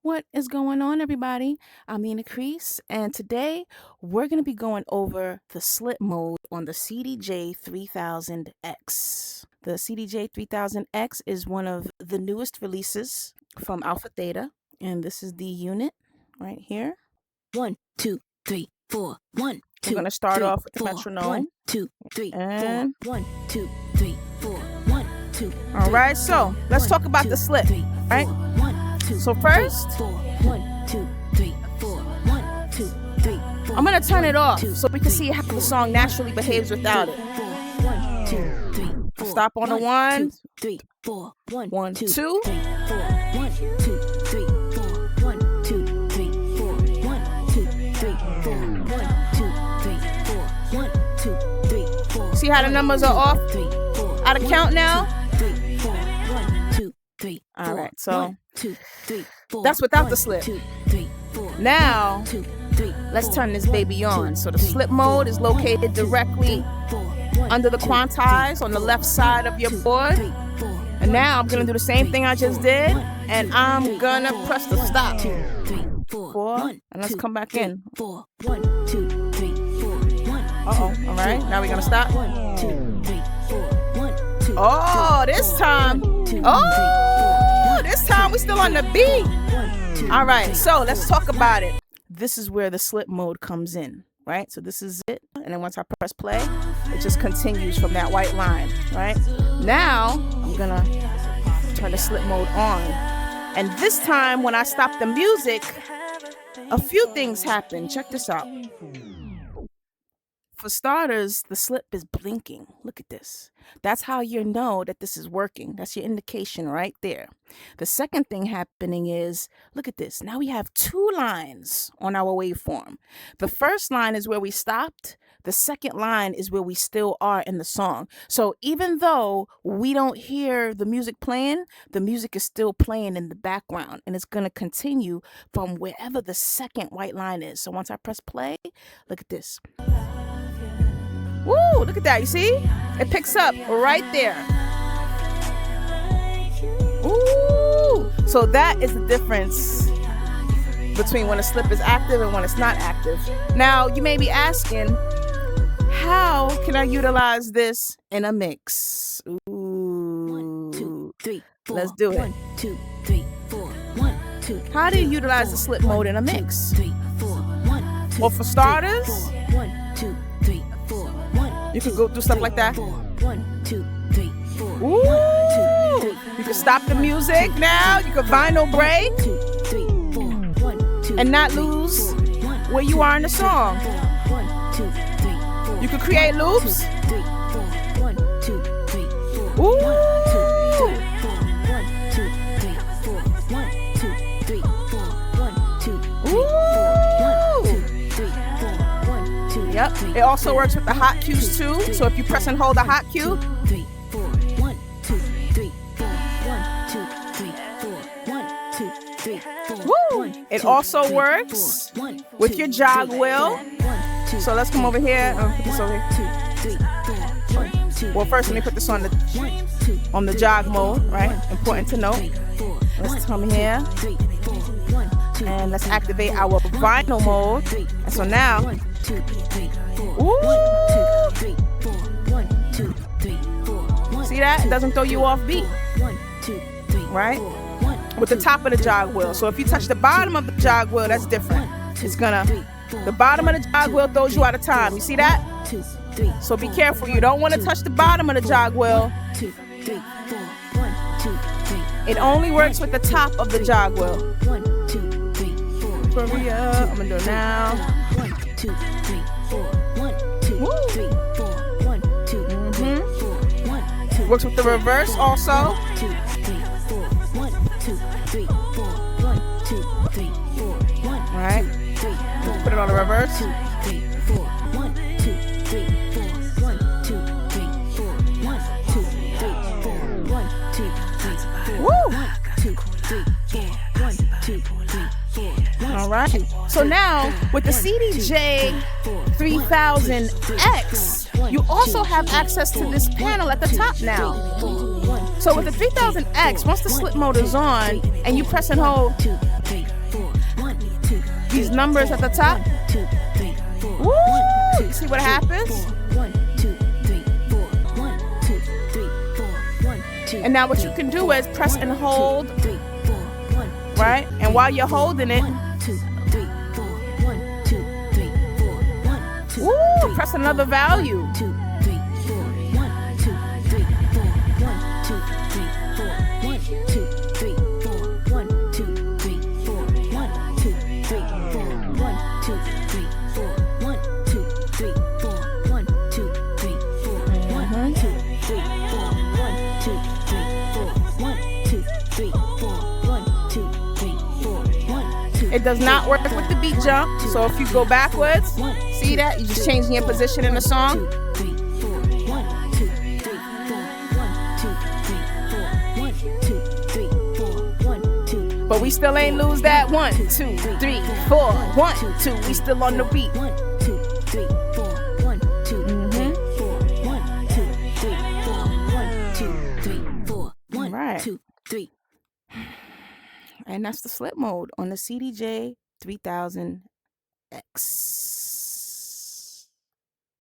What is going on, everybody? I'm Creese, and today we're going to be going over the slip mode on the CDJ3000X. The CDJ3000X is one of the newest releases from Alpha Theta, and this is the unit right here. 1, 2, 3, 4, 1, 2. We're going to start off with the metronome. 1, 2, 3, 4, 1, 2, 3, 4, 1, 2. All right, so let's talk about the slip, right? So first, I'm going to turn it off so we can see how the song naturally behaves without it. Stop on the 1, 1, 2. See how the numbers are off? Out of count now? All right, so that's without the slip. Now, let's turn this baby on. So the slip mode is located directly under the quantize on the left side of your board. And now I'm going to do the same thing I just did, and I'm going to press the stop. 4, and let's come back in. Uh-oh, all right, now we're going to stop. Oh, this time. This time we're still on the beat. All right, so let's talk about it. This is where the slip mode comes in, right? So this is it. And then once I press play, it just continues from that white line, right? Now I'm gonna turn the slip mode on. And this time when I stop the music, a few things happen. Check this out. For starters, the slip is blinking. Look at this. That's how you know that this is working. That's your indication right there. The second thing happening is, look at this. Now we have 2 lines on our waveform. The first line is where we stopped. The second line is where we still are in the song. So even though we don't hear the music playing, the music is still playing in the background, and it's going to continue from wherever the second white line is. So once I press play, look at this. Woo, look at that, you see? It picks up right there. Ooh, so that is the difference between when a slip is active and when it's not active. Now, you may be asking, how can I utilize this in a mix? Ooh, 1, 2, 3, 4. Let's do it. 1, 2, 3, 4. 1, 2. How do you utilize the slip mode in a mix? 3, 4, 1, 2, well, for starters, 1, 2, 3, 4, 1. You can go do stuff like that. 1, 2, 3, 4. Ooh, you can stop the music now. You can vinyl break and not lose where you are in the song. You can create loops. Ooh. Yep. It also works with the hot cues too. So if you press and hold the hot cue, woo! It also works with your jog wheel. So let's come over here and put this over here. Well, first let me put this on the jog mode, right? Important to note. Let's come here and let's activate our vinyl mode. And so now, ooh, see that? It doesn't throw you off beat, right? With the top of the jog wheel. So if you touch the bottom of the jog wheel, that's different. It's gonna, the bottom of the jog wheel throws you out of time. You see that? So be careful. You don't want to touch the bottom of the jog wheel. It only works with the top of the jog wheel. Hurry up. I'm gonna do it now. 1, 2, 3, 4. 1, 2, 3, 4. 1, 2, 3, 4. 1, 2. Works with the reverse also. 1, 2, 3, 4. 1, 2, 3, 4. 1, 2, 3, 4. 1. All right. Let's put it on the reverse. 2, 3, 4. 1, 2, 3, 4. 1, 2, 3, 4. 1, 2, 3, 4. 1, 2, 3, 4. Woo! 1, 2, 3, 4. 1, 2, 3, 4. All right. So now with the CDJ3000X, you also have access to this panel at the top now. So with the 3000X, once the slip mode is on and you press and hold these numbers at the top. 1, 2, 3, 4. Woo! 1, 2, You see what 3, happens? 4. 1, 2, 3, 4. 1, 2, 3, 4. 1, 2. And now what you can do is press and hold, 3, 4. 1, right? And while you're holding it, 1, 2, 3, 4. 1, 2, 3, 4. 1, 2, woo, press another value. 1, 2, 3, 4. 1, 2, 3, 4. 1, 2, 3, 4. 1, 2, 3, 4. 1, 2, 3, 4. 1, 2, 3, 4. 1, 2, 3, 4. 1, 2, 3, 4. 1, 2, 3, 4. 1, 2, 3, 4. 1, 2, 3, 4. 1, 2, 3, 4. 1, 2, 3, 4. 1, 2. It does not work with the beat jump. So if you go backwards, see that? You're just changing your position in the song. 2, 3, 4. 1, 2, 3, 4. 1, 2, 3, 4. 1, 2, 3, 4. 1, 2. But we still ain't lose that. 1, 2, 3, 4. 1, 2. We still on the beat. 1, 2, 3, 4. 1, 2, 3, 4. 1, 2, 3, 4. 1, 2, 3, 4. 1, Right. 2, 3. And that's the slip mode on the CDJ3000X.